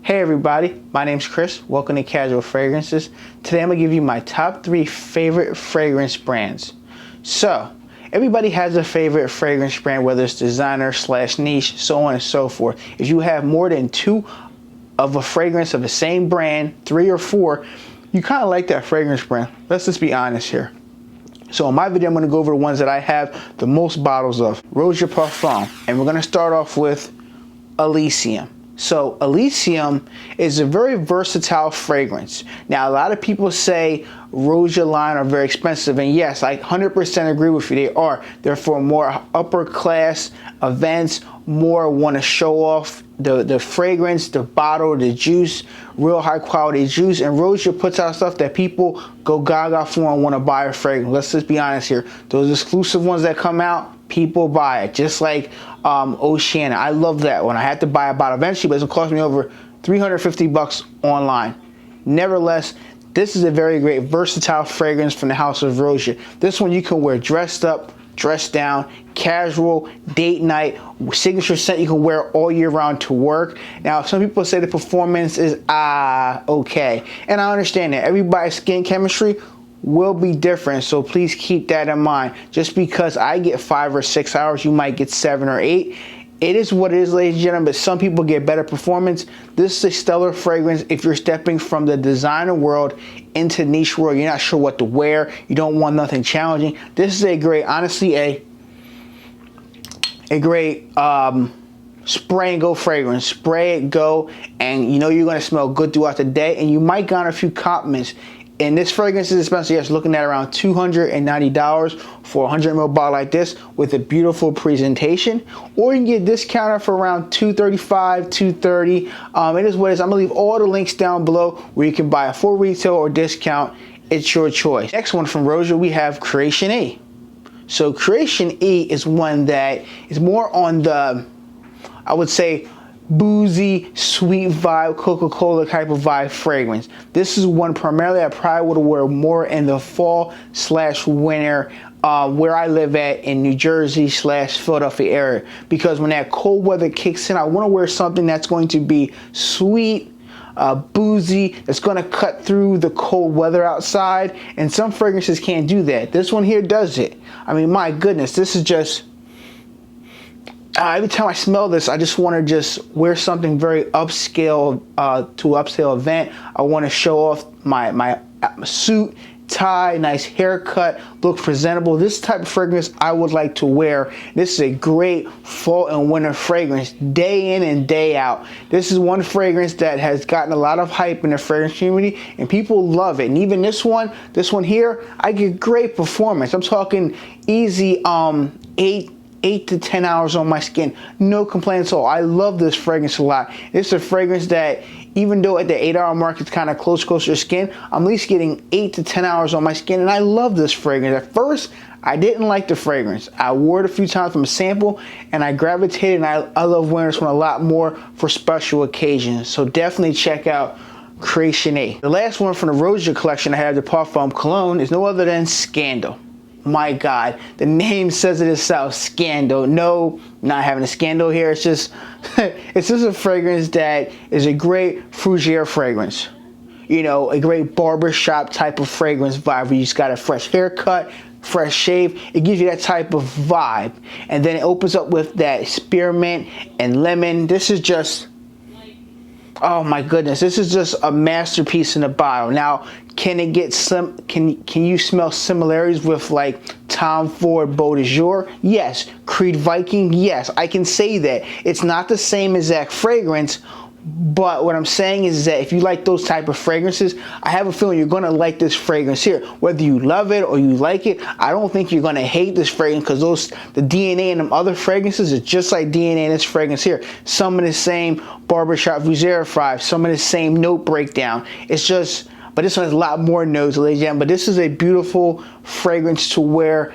Hey everybody, my name's Chris. Welcome to Casual Fragrances. Today I'm going to give you my top 3 favorite fragrance brands. So, everybody has a favorite fragrance brand, whether it's designer / niche, so on and so forth. If you have more than 2 of a fragrance of the same brand, 3 or 4, you kind of like that fragrance brand. Let's just be honest here. So in my video, I'm going to go over the ones that I have the most bottles of. Roja Parfum. And we're going to start off with Elysium. So Elysium is a very versatile fragrance. Now a lot of people say Roja line are very expensive, and yes, I 100% agree with you, they are. They're for more upper class events, more want to show off the fragrance, the bottle, the juice, real high quality juice, and Roja puts out stuff that people go gaga for and want to buy a fragrance. Let's just be honest here. Those exclusive ones that come out, people buy it. Just like Oceana. I love that one. I had to buy a bottle eventually, but it's going to cost me over $350 online. Nevertheless, this is a very great versatile fragrance from the house of Roja. This one you can wear dressed up, dressed down, casual, date night, signature scent you can wear all year round to work. Now, some people say the performance is okay, and I understand that. Everybody's skin chemistry will be different, so please keep that in mind. Just because I get 5 or 6 hours, you might get 7 or 8. It is what it is, ladies and gentlemen, but some people get better performance. This is a stellar fragrance if you're stepping from the designer world into the niche world. You're not sure what to wear. You don't want nothing challenging. This is a great, honestly, a great spray and go fragrance. Spray it, go, and you know you're going to smell good throughout the day, and you might garner a few compliments. And this fragrance is expensive. Yes, looking at around $290 for a 100 ml bottle like this with a beautiful presentation. Or you can get discounted for around $235, $230. It is what it is. I'm going to leave all the links down below where you can buy a full retail or discount. It's your choice. Next one from Roja, we have Creation E. So Creation E is one that is more on the, I would say, boozy, sweet vibe, Coca-Cola type of vibe fragrance. This is one primarily I probably would wear more in the fall / winter where I live at in New Jersey / Philadelphia area, because when that cold weather kicks in, I want to wear something that's going to be sweet, boozy, that's going to cut through the cold weather outside, and some fragrances can't do that. This one here does it. I mean, my goodness, this is just every time I smell this, I just want to just wear something very upscale to an upscale event. I want to show off my suit, tie, nice haircut, look presentable. This type of fragrance I would like to wear. This is a great fall and winter fragrance, day in and day out. This is one fragrance that has gotten a lot of hype in the fragrance community, and people love it. And even this one here, I get great performance. I'm talking easy 8 to 10 hours on my skin, no complaints at all. I love this fragrance a lot. It's a fragrance that, even though at the 8-hour mark it's kind of close to your skin, I'm at least getting 8 to 10 hours on my skin, and I love this fragrance. At first, I didn't like the fragrance. I wore it a few times from a sample, and I gravitated, and I love wearing this one a lot more for special occasions. So definitely check out Creation E. The last one from the Roja collection I have, the Parfum Cologne, is no other than Scandal. My God, the name says it itself, Scandal. No, not having a scandal here. It's just a fragrance that is a great fougere fragrance. You know, a great barbershop type of fragrance vibe where you just got a fresh haircut, fresh shave. It gives you that type of vibe. And then it opens up with that spearmint and lemon. This is just, oh my goodness, this is just a masterpiece in a bottle. Now, can it get some? Can you smell similarities with like Tom Ford Beau de Jour? Yes. Creed Viking? Yes, I can say that. It's not the same exact fragrance, but what I'm saying is that if you like those type of fragrances, I have a feeling you're gonna like this fragrance here. Whether you love it or you like it, I don't think you're gonna hate this fragrance, because the DNA in them other fragrances is just like DNA in this fragrance here. Some of the same barbershop fougere vibe, some of the same note breakdown. It's just, but this one has a lot more notes, ladies and gentlemen. But this is a beautiful fragrance to wear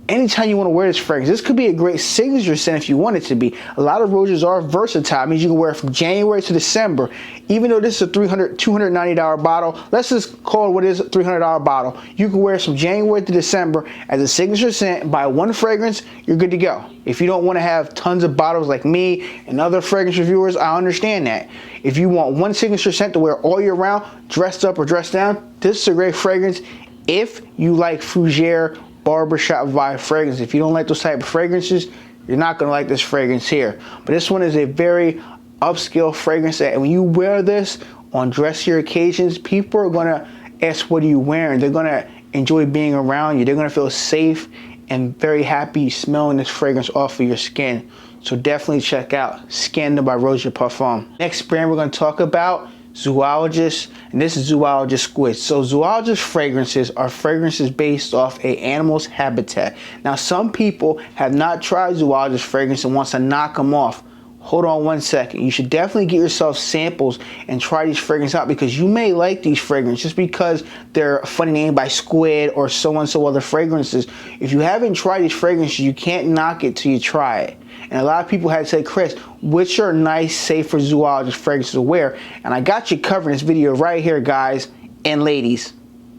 anytime you want to wear this fragrance. This could be a great signature scent if you want it to be. A lot of Rojas are versatile. It means you can wear it from January to December. Even though this is a $290 bottle, let's just call it what is a $300 bottle. You can wear it from January to December as a signature scent. Buy one fragrance, you're good to go. If you don't want to have tons of bottles like me and other fragrance reviewers, I understand that. If you want one signature scent to wear all year round, dressed up or dressed down, this is a great fragrance. If you like fougere, barbershop vibe fragrance, if you don't like those type of fragrances, you're not going to like this fragrance here. But this one is a very upscale fragrance that when you wear this on dressier occasions, people are going to ask, what are you wearing? They're going to enjoy being around you. They're going to feel safe and very happy smelling this fragrance off of your skin. So definitely check out Scandal by Roja Parfum. Next brand we're going to talk about, Zoologists, and this is Zoologist Squid. So Zoologist fragrances are fragrances based off a animal's habitat. Now some people have not tried Zoologist fragrance and wants to knock them off. Hold on one second. You should definitely get yourself samples and try these fragrances out, because you may like these fragrances just because they're a funny name by Squid or so and so other fragrances. If you haven't tried these fragrances, you can't knock it till you try it. And a lot of people had to say, Chris, which are nice, safer Zoologist fragrances to wear? And I got you covered in this video right here, guys and ladies.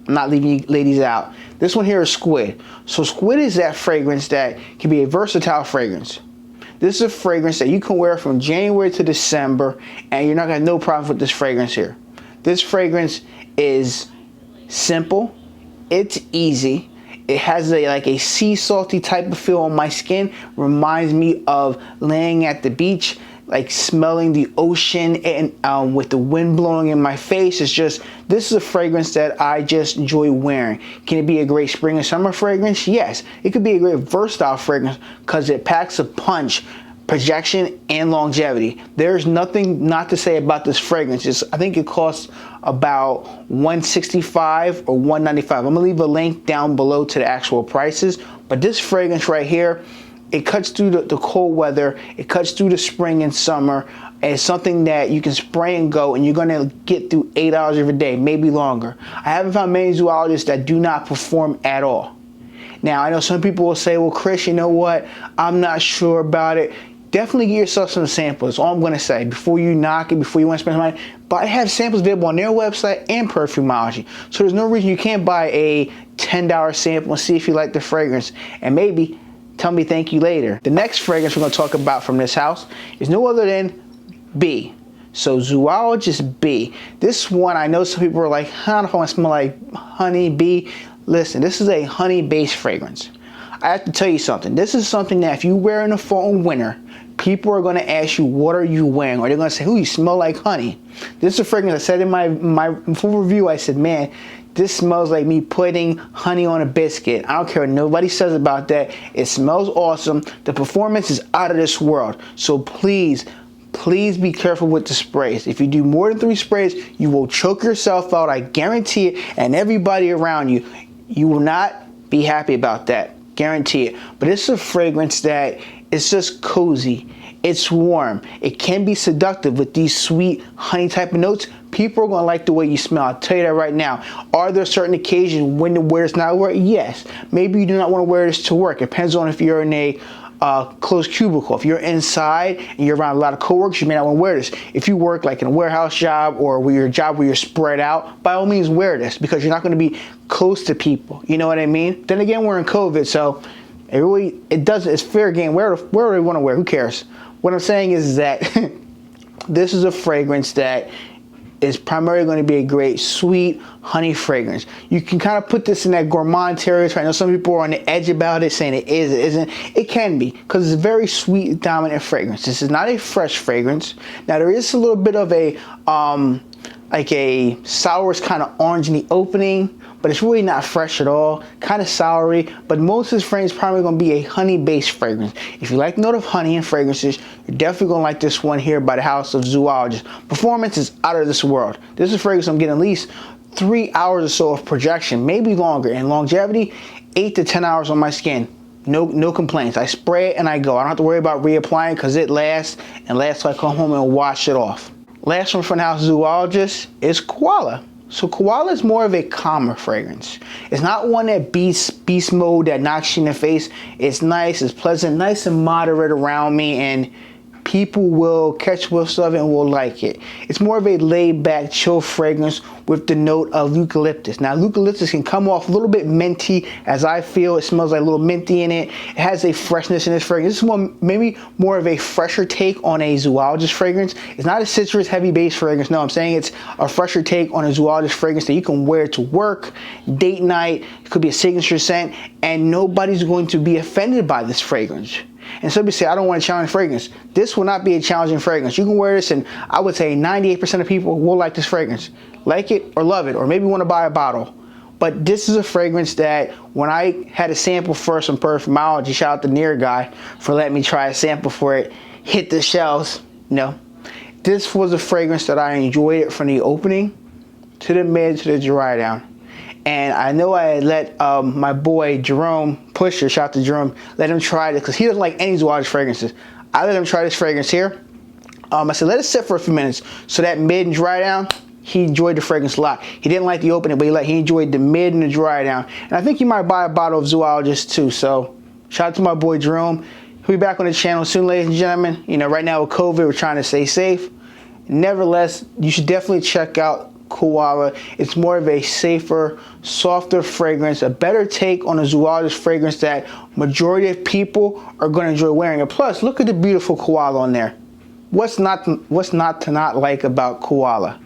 I'm not leaving you ladies out. This one here is Squid. So Squid is that fragrance that can be a versatile fragrance. This is a fragrance that you can wear from January to December, and you're not going to have no problem with this fragrance here. This fragrance is simple. It's easy. It has like a sea salty type of feel on my skin. Reminds me of laying at the beach, like smelling the ocean and with the wind blowing in my face. It's just, this is a fragrance that I just enjoy wearing. Can it be a great spring and summer fragrance? Yes. It could be a great versatile fragrance because it packs a punch, projection, and longevity. There's nothing not to say about this fragrance. I think it costs about $165 or $195. I'm gonna leave a link down below to the actual prices. But this fragrance right here, it cuts through the cold weather. It cuts through the spring and summer. And it's something that you can spray and go, and you're going to get through 8 hours of a day, maybe longer. I haven't found many zoologists that do not perform at all. Now, I know some people will say, well, Chris, you know what? I'm not sure about it. Definitely get yourself some samples. That's all I'm going to say. Before you knock it, before you want to spend some money. But I have samples available on their website and Perfumology. So there's no reason you can't buy a $10 sample and see if you like the fragrance. And maybe tell me thank you later. The next fragrance we're going to talk about from this house is no other than Bee. So Zoologist Bee. This one, I know some people are like, I don't know if I want to smell like honey bee. Listen, this is a honey-based fragrance. I have to tell you something. This is something that if you wear in the fall and winter, people are going to ask you, what are you wearing? Or they're going to say, ooh, you smell like honey. This is a fragrance I said in my full review. I said, man, this smells like me putting honey on a biscuit. I don't care what nobody says about that. It smells awesome. The performance is out of this world. So please be careful with the sprays. If you do more than 3 sprays, you will choke yourself out. I guarantee it. And everybody around you, you will not be happy about that. Guarantee it. But it's a fragrance that is just cozy. It's warm. It can be seductive with these sweet honey type of notes. People are going to like the way you smell. I'll tell you that right now. Are there certain occasions when to wear this, not wear it? Yes. Maybe you do not want to wear this to work. It depends on if you're in a closed cubicle. If you're inside and you're around a lot of coworkers, you may not want to wear this. If you work like in a warehouse job or where your job where you're spread out, by all means wear this, because you're not going to be close to people. You know what I mean? Then again, we're in COVID, so it's fair game. Where do they want to wear? Who cares? What I'm saying is that this is a fragrance that is primarily going to be a great sweet honey fragrance. You can kind of put this in that gourmand territory. I know some people are on the edge about it, saying it is, it isn't. It can be, because it's a very sweet, dominant fragrance. This is not a fresh fragrance. Now there is a little bit of a like a sour kind of orange in the opening, but it's really not fresh at all. Kind of soury, but most of this fragrance is probably going to be a honey-based fragrance. If you like the note of honey in fragrances, you're definitely going to like this one here by the House of Zoologists. Performance is out of this world. This is a fragrance I'm getting at least 3 hours or so of projection, maybe longer, and longevity, 8 to 10 hours on my skin. No complaints. I spray it and I go. I don't have to worry about reapplying because it lasts and lasts till I come home and wash it off. Last one from the House of Zoologists is Koala. So koala is more of a calmer fragrance. It's not one that beast mode that knocks you in the face. It's nice, it's pleasant, nice and moderate around me, and people will catch whiffs of it and will like it. It's more of a laid back, chill fragrance with the note of eucalyptus. Now eucalyptus can come off a little bit minty, as I feel. It smells like a little minty in it. It has a freshness in this fragrance. This is one, maybe more of a fresher take on a zoologist fragrance. It's not a citrus heavy base fragrance. No, I'm saying it's a fresher take on a zoologist fragrance that you can wear to work, date night. It could be a signature scent, and nobody's going to be offended by this fragrance. And some people say, I don't want a challenging fragrance. This will not be a challenging fragrance. You can wear this and I would say 98% of people will like this fragrance. Like it or love it, or maybe want to buy a bottle. But this is a fragrance that when I had a sample for some Parfumology, shout out to Near Guy for letting me try a sample for it, hit the shelves. No, this was a fragrance that I enjoyed it from the opening to the mid to the dry down. And I know I had let my boy Jerome Pusher, shout out to Jerome, let him try this because he doesn't like any zoologist fragrances. I let him try this fragrance here. I said, let it sit for a few minutes. So that mid and dry down, he enjoyed the fragrance a lot. He didn't like the opening, but he enjoyed the mid and the dry down. And I think he might buy a bottle of Zoologist too. So shout out to my boy Jerome. He'll be back on the channel soon, ladies and gentlemen. You know, right now with COVID, we're trying to stay safe. Nevertheless, you should definitely check out Koala. It's more of a safer, softer fragrance, a better take on a zoologist fragrance that majority of people are going to enjoy wearing. And plus, look at the beautiful koala on there. What's not to not like about Koala?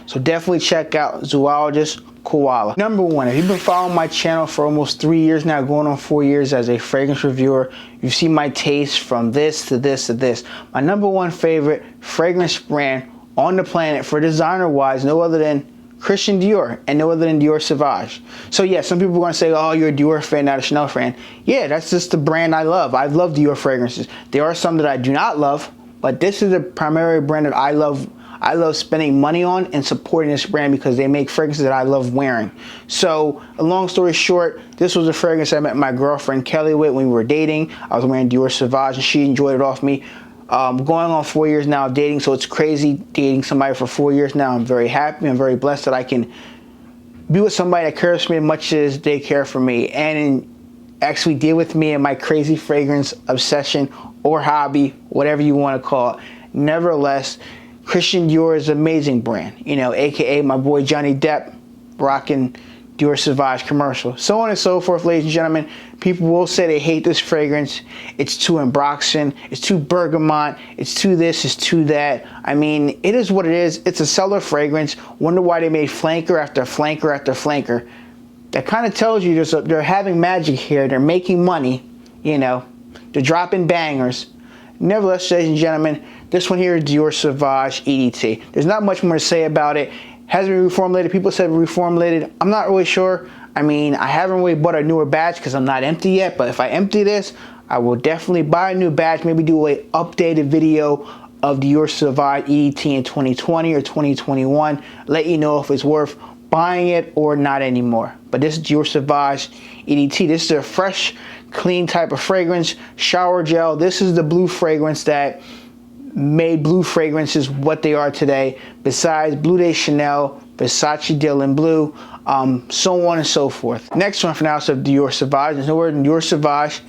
So definitely check out Zoologist Koala. Number one, if you've been following my channel for almost 3 years now, going on 4 years as a fragrance reviewer, you've seen my taste from this to this to this. My number one favorite fragrance brand on the planet for designer wise, no other than Christian Dior and no other than Dior Sauvage. So yeah, some people are going to say, oh, you're a Dior fan, not a Chanel fan. Yeah, that's just the brand I love. I love Dior fragrances. There are some that I do not love, but this is the primary brand that I love. I love spending money on and supporting this brand because they make fragrances that I love wearing. So a long story short, this was a fragrance I met my girlfriend Kelly with when we were dating. I was wearing Dior Sauvage and she enjoyed it off me. Going on 4 years now of dating, so it's crazy dating somebody for 4 years now. I'm very happy. I'm very blessed that I can be with somebody that cares for me as much as they care for me and actually deal with me in my crazy fragrance obsession or hobby, whatever you want to call it. Nevertheless, Christian Dior is an amazing brand, you know, aka my boy Johnny Depp rocking Dior Sauvage commercial. So on and so forth, ladies and gentlemen. People will say they hate this fragrance. It's too ambroxan, it's too bergamot, it's too this, it's too that. I mean, it is what it is. It's a seller fragrance. Wonder why they made flanker after flanker after flanker. That kind of tells you they're having magic here. They're making money, you know. They're dropping bangers. Nevertheless, ladies and gentlemen, this one here is Dior Sauvage EDT. There's not much more to say about it. Hasn't been reformulated. People said reformulated. I'm not really sure. I mean, I haven't really bought a newer batch because I'm not empty yet. But if I empty this, I will definitely buy a new batch. Maybe do an updated video of Dior Sauvage EDT in 2020 or 2021. Let you know if it's worth buying it or not anymore. But this is Dior Sauvage EDT. This is a fresh, clean type of fragrance. Shower gel. This is the blue fragrance that made blue fragrances what they are today, besides Bleu de Chanel, Versace Dylan Blue, so on and so forth. Next one for now is Dior Sauvage. There's no word in Dior Sauvage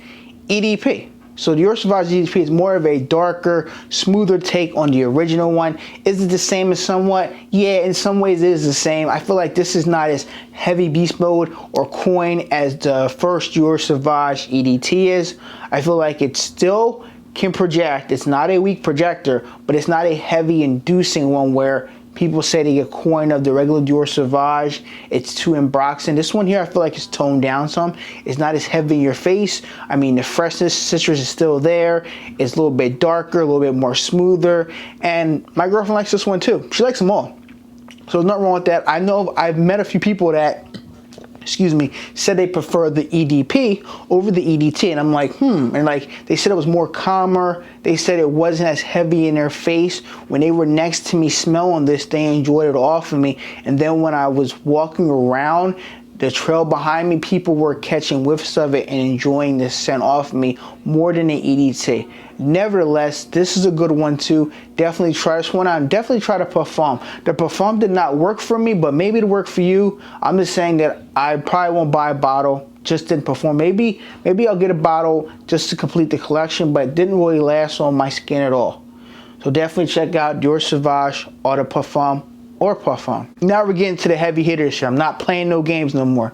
EDP. So Dior Sauvage EDP is more of a darker, smoother take on the original one. Is it the same as somewhat? Yeah, in some ways it is the same. I feel like this is not as heavy beast mode or coin as the first Dior Sauvage EDT is. I feel like it still can project. It's not a weak projector, but it's not a heavy inducing one where people say they get coin of the regular Dior Sauvage. It's too ambroxan. This one here, I feel like it's toned down some. It's not as heavy in your face. I mean, the freshness, citrus is still there. It's a little bit darker, a little bit more smoother. And my girlfriend likes this one too. She likes them all. So there's nothing wrong with that. I know I've met a few people that, excuse me, said they prefer the EDP over the EDT, and I'm like, and like they said it was more calmer. They said it wasn't as heavy in their face. When they were next to me smelling this, they enjoyed it off of me. And then when I was walking around, the trail behind me, people were catching whiffs of it and enjoying this scent off me more than the EDT. Nevertheless, this is a good one too. Definitely try this one out. Definitely try the Parfum. The Parfum did not work for me, but maybe it'll work for you. I'm just saying that I probably won't buy a bottle. Just didn't perform. Maybe I'll get a bottle just to complete the collection, but it didn't really last on my skin at all. So definitely check out DIORISAUVAGE or the Parfum or Parfum. Now we're getting to the heavy hitters here. I'm not playing no games no more.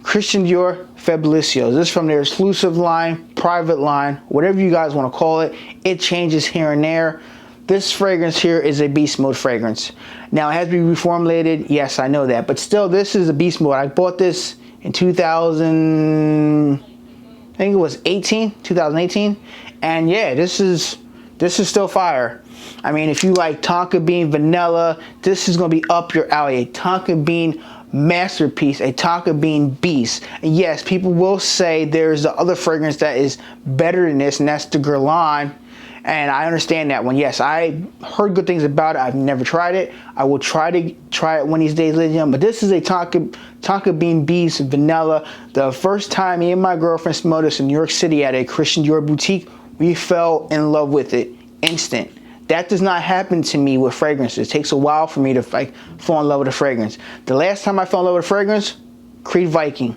Christian Dior Fabulous. This is from their exclusive line, private line, whatever you guys want to call it. It changes here and there. This fragrance here is a beast mode fragrance. Now it has to be reformulated. Yes, I know that. But still, this is a beast mode. I bought this in 2000, I think it was 2018. And yeah, this is still fire. I mean, if you like tonka bean vanilla, this is going to be up your alley. A tonka bean masterpiece, a tonka bean beast. And yes, people will say there's the other fragrance that is better than this, and that's the Guerlain. And I understand that one. Yes, I heard good things about it. I've never tried it. I will try it one of these days, ladies and gentlemen. But this is a tonka bean beast vanilla. The first time me and my girlfriend smelled this in New York City at a Christian Dior boutique, we fell in love with it. Instant. That does not happen to me with fragrances. It takes a while for me to fall in love with a fragrance. The last time I fell in love with a fragrance, Creed Viking.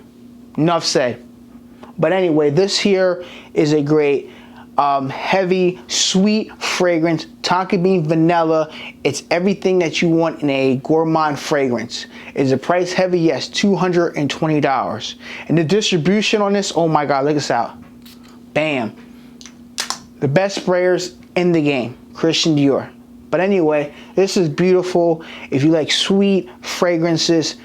Enough said. But anyway, this here is a great heavy, sweet fragrance. Tonka bean vanilla. It's everything that you want in a gourmand fragrance. Is the price heavy? Yes, $220. And the distribution on this, oh my God, look this out. Bam. The best sprayers in the game, Christian Dior. But anyway, this is beautiful. If you like sweet fragrances,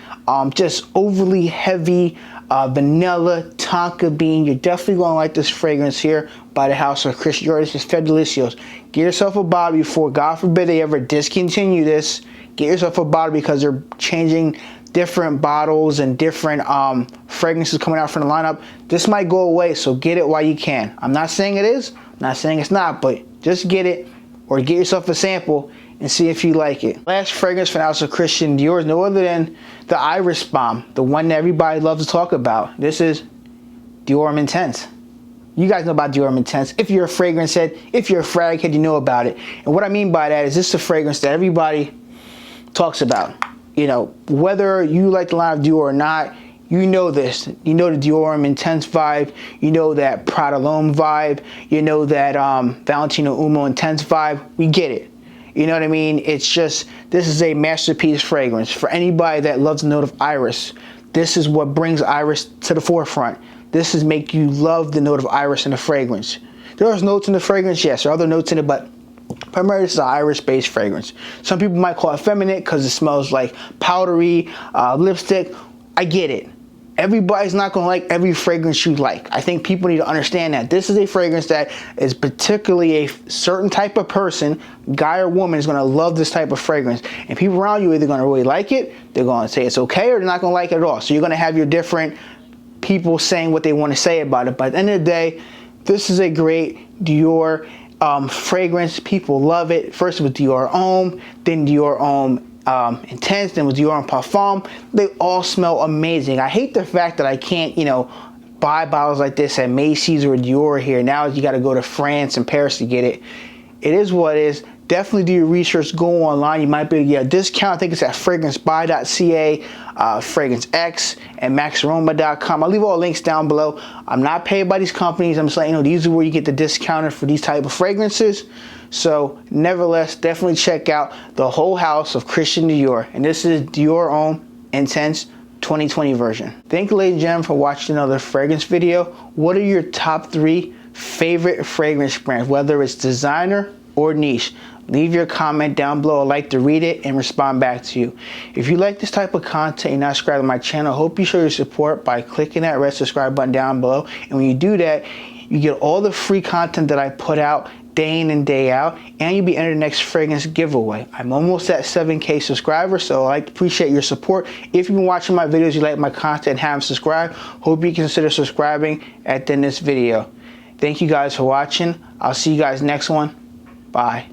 just overly heavy vanilla, tonka bean, you're definitely going to like this fragrance here by the house of Christian Dior. This is Fabulous. Get yourself a bottle before, God forbid, they ever discontinue this. Get yourself a bottle because they're changing different bottles and different fragrances coming out from the lineup. This might go away, so get it while you can. I'm not saying it is. I'm not saying it's not, but just get it or get yourself a sample and see if you like it. Last fragrance from the house of Christian Dior is no other than the Iris Bomb, the one that everybody loves to talk about. This is Dior Intense. You guys know about Dior Intense. If you're a fragrance head, if you're a frag head, you know about it. And what I mean by that is this is a fragrance that everybody talks about. You know, whether you like the line of Dior or not, you know this. You know the Dior Intense vibe. You know that Prada L'Homme vibe. You know that Valentino Uomo Intense vibe. We get it. You know what I mean? It's just, this is a masterpiece fragrance. For anybody that loves the note of iris, this is what brings iris to the forefront. This is make you love the note of iris in the fragrance. There are notes in the fragrance, yes. There are other notes in it, but primarily this is an iris-based fragrance. Some people might call it feminine because it smells like powdery lipstick. I get it. Everybody's not going to like every fragrance you like. I think people need to understand that. This is a fragrance that is particularly a certain type of person, guy or woman, is going to love this type of fragrance. And people around you are either going to really like it, they're going to say it's okay, or they're not going to like it at all. So you're going to have your different people saying what they want to say about it. But at the end of the day, this is a great Dior fragrance. People love it. First it was Dior Homme, then Dior Homme Intense, then with Dior and Parfum. They all smell amazing. I hate the fact that I can't, you know, buy bottles like this at Macy's or Dior here. Now you got to go to France and Paris to get it. It is what it is. Definitely do your research. Go online. You might be able to get a discount. I think it's at fragrancebuy.ca, Fragrance X, and maxaroma.com. I'll leave all the links down below. I'm not paid by these companies. I'm just letting you know these are where you get the discounted for these type of fragrances. So nevertheless, definitely check out the whole house of Christian Dior. And this is Dior Homme Intense 2020 version. Thank you, ladies and gentlemen, for watching another fragrance video. What are your top 3 favorite fragrance brands, whether it's designer or niche? Leave your comment down below. I'd like to read it and respond back to you. If you like this type of content and not subscribed to my channel, I hope you show your support by clicking that red subscribe button down below. And when you do that, you get all the free content that I put out day in and day out, and you'll be entered the next fragrance giveaway. I'm almost at 7K subscribers, so I appreciate your support. If you've been watching my videos, you like my content and haven't subscribed, hope you consider subscribing at the end of this video. Thank you guys for watching. I'll see you guys next one. Bye.